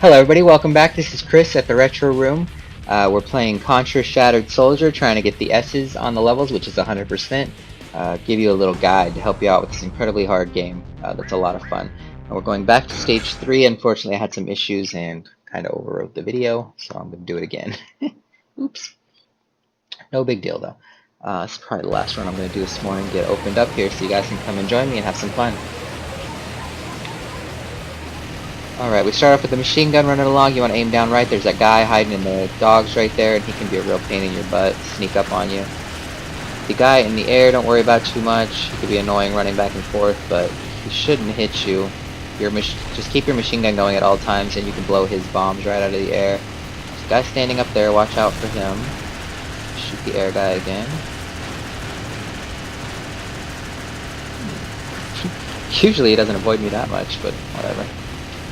Hello everybody, welcome back. This is Chris at the Retro Room. We're playing Contra Shattered Soldier, trying to get the S's on the levels, which is 100%. Give you a little guide to help you out with this incredibly hard game. That's a lot of fun. And we're going back to stage 3. Unfortunately, I had some issues and kind of overwrote the video, so I'm going to do it again. Oops. No big deal though. This is probably the last one I'm going to do this morning, get opened up here so you guys can come and join me and have some fun. Alright, we start off with the machine gun running along. You want to aim down right. There's that guy hiding in the dogs right there, and he can be a real pain in your butt, sneak up on you. The guy in the air, don't worry about too much. He could be annoying running back and forth, but he shouldn't hit you. Just keep your machine gun going at all times, and you can blow his bombs right out of the air. There's a guy standing up there. Watch out for him. Shoot the air guy again. Usually he doesn't avoid me that much, but whatever.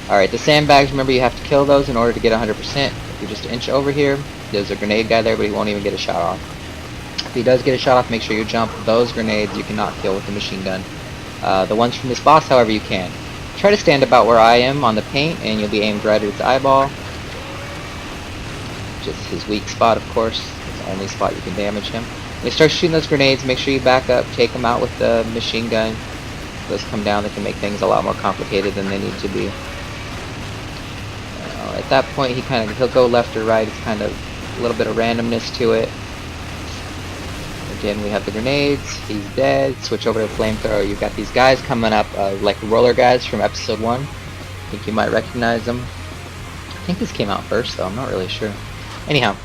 Alright, the sandbags, remember you have to kill those in order to get 100%. If you're just an inch over here, there's a grenade guy there, but he won't even get a shot off. If he does get a shot off, make sure you jump. Those grenades you cannot kill with the machine gun. The ones from this boss, however, you can. Try to stand about where I am on the paint, and you'll be aimed right at its eyeball. Just his weak spot, of course. It's the only spot you can damage him. When you start shooting those grenades, make sure you back up, take them out with the machine gun. If those come down, they can make things a lot more complicated than they need to be. At that point, he'll go left or right. It's kind of a little bit of randomness to it. Again, we have the grenades. He's dead. Switch over to the flamethrower. You've got these guys coming up, like the roller guys from episode 1. I think you might recognize them. I think this came out first, though. I'm not really sure. Anyhow,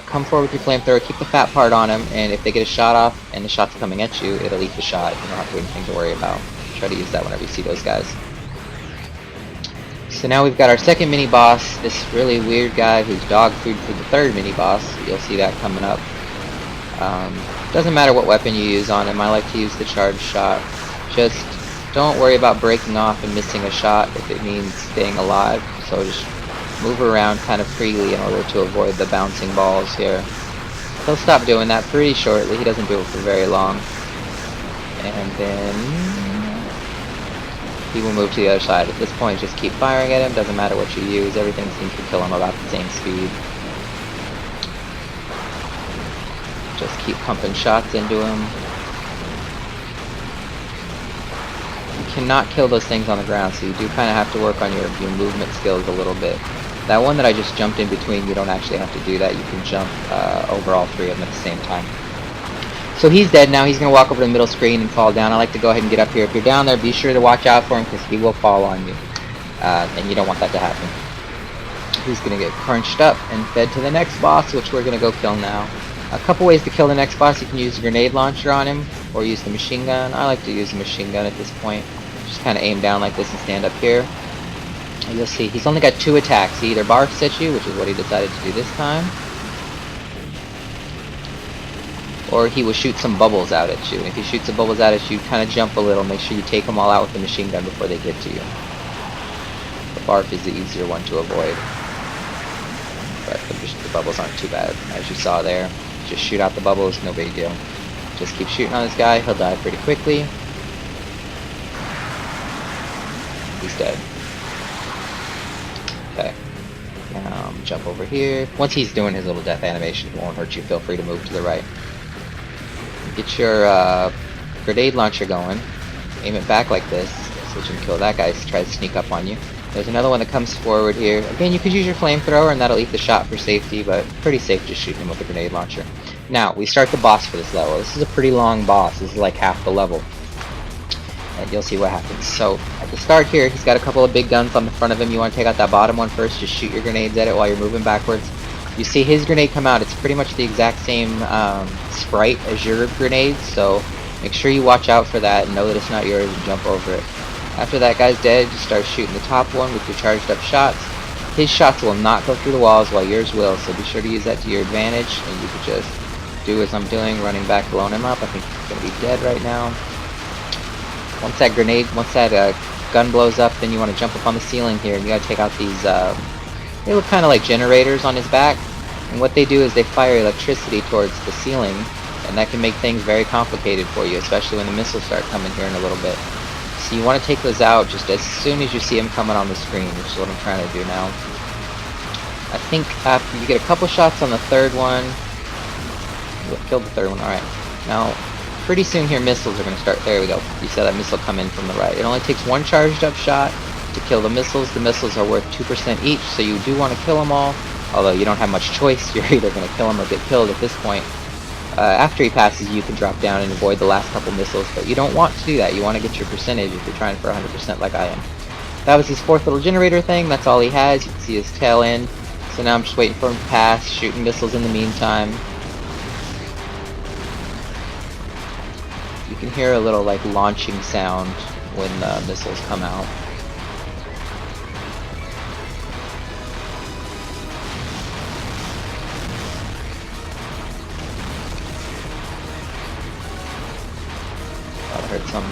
come forward with your flamethrower. Keep the fat part on them, and if they get a shot off and the shot's coming at you, it'll eat the shot. You don't have anything to worry about. Try to use that whenever you see those guys. So now we've got our second mini-boss, this really weird guy who's dog food for the third mini-boss. You'll see that coming up. Doesn't matter what weapon you use on him. I like to use the charged shot. Just don't worry about breaking off and missing a shot if it means staying alive. So just move around kind of freely in order to avoid the bouncing balls here. He'll stop doing that pretty shortly. He doesn't do it for very long. And then he will move to the other side. At this point, just keep firing at him. Doesn't matter what you use. Everything seems to kill him about the same speed. Just keep pumping shots into him. You cannot kill those things on the ground, so you do kind of have to work on your movement skills a little bit. That one that I just jumped in between, you don't actually have to do that. You can jump over all three of them at the same time. So he's dead now. He's going to walk over the middle screen and fall down. I like to go ahead and get up here. If you're down there, be sure to watch out for him because he will fall on you. And you don't want that to happen. He's going to get crunched up and fed to the next boss, which we're going to go kill now. A couple ways to kill the next boss. You can use a grenade launcher on him or use the machine gun. I like to use the machine gun at this point. Just kind of aim down like this and stand up here. And you'll see he's only got 2 attacks. He either barks at you, which is what he decided to do this time, or he will shoot some bubbles out at you. If he shoots some bubbles out at you, kind of jump a little. Make sure you take them all out with the machine gun before they get to you. The bark is the easier one to avoid. But the bubbles aren't too bad. As you saw there, just shoot out the bubbles, no big deal. Just keep shooting on this guy. He'll die pretty quickly. He's dead. Okay. Now jump over here. Once he's doing his little death animation, it won't hurt you. Feel free to move to the right. Get your grenade launcher going. Aim it back like this so you can kill that guy. Try to sneak up on you. There's another one that comes forward here. Again, you could use your flamethrower and that'll eat the shot for safety, but pretty safe just shooting him with a grenade launcher. Now, we start the boss for this level. This is a pretty long boss. This is like half the level. And you'll see what happens. So, at the start here, he's got a couple of big guns on the front of him. You want to take out that bottom one first. Just shoot your grenades at it while you're moving backwards. You see his grenade come out. It's pretty much the exact same sprite as your grenades, so make sure you watch out for that and know that it's not yours and jump over it. After that guy's dead, just start shooting the top one with your charged up shots. His shots will not go through the walls while yours will, so be sure to use that to your advantage, and you can just do as I'm doing, running back, blowing him up. I think he's going to be dead right now. Once that gun blows up, then you want to jump up on the ceiling here, and you got to take out these, they look kind of like generators on his back, and what they do is they fire electricity towards the ceiling, and that can make things very complicated for you, especially when the missiles start coming here in a little bit. So you want to take those out just as soon as you see them coming on the screen, which is what I'm trying to do now. I think after you get a couple shots on the third one, killed the third one, alright. Now, pretty soon here missiles are going to start, there we go. You saw that missile come in from the right. It only takes one charged up shot to kill the missiles. The missiles are worth 2% each, so you do want to kill them all. Although you don't have much choice, you're either going to kill him or get killed at this point. After he passes, you can drop down and avoid the last couple missiles, but you don't want to do that. You want to get your percentage if you're trying for 100% like I am. That was his fourth little generator thing. That's all he has. You can see his tail end. So now I'm just waiting for him to pass, shooting missiles in the meantime. You can hear a little like launching sound when the missiles come out. Heard some.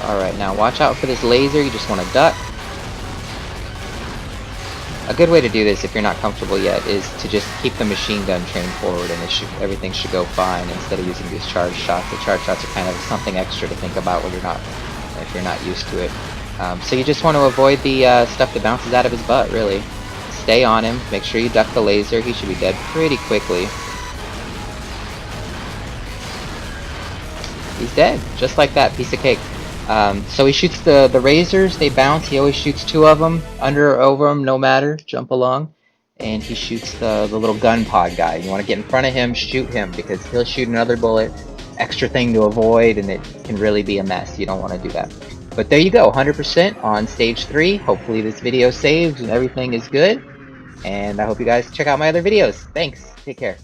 Alright, now watch out for this laser. You just want to duck. A good way to do this, if you're not comfortable yet, is to just keep the machine gun trained forward, and everything should go fine instead of using these charge shots. The charge shots are kind of something extra to think about when if you're not used to it. So you just want to avoid the stuff that bounces out of his butt, really. Stay on him. Make sure you duck the laser. He should be dead pretty quickly. He's dead, just like that, piece of cake. So he shoots the razors, they bounce, he always shoots 2 of them, under or over them, no matter, jump along. And he shoots the little gun pod guy. You want to get in front of him, shoot him, because he'll shoot another bullet, extra thing to avoid, and it can really be a mess. You don't want to do that. But there you go, 100% on stage 3. Hopefully this video saves and everything is good. And I hope you guys check out my other videos. Thanks, take care.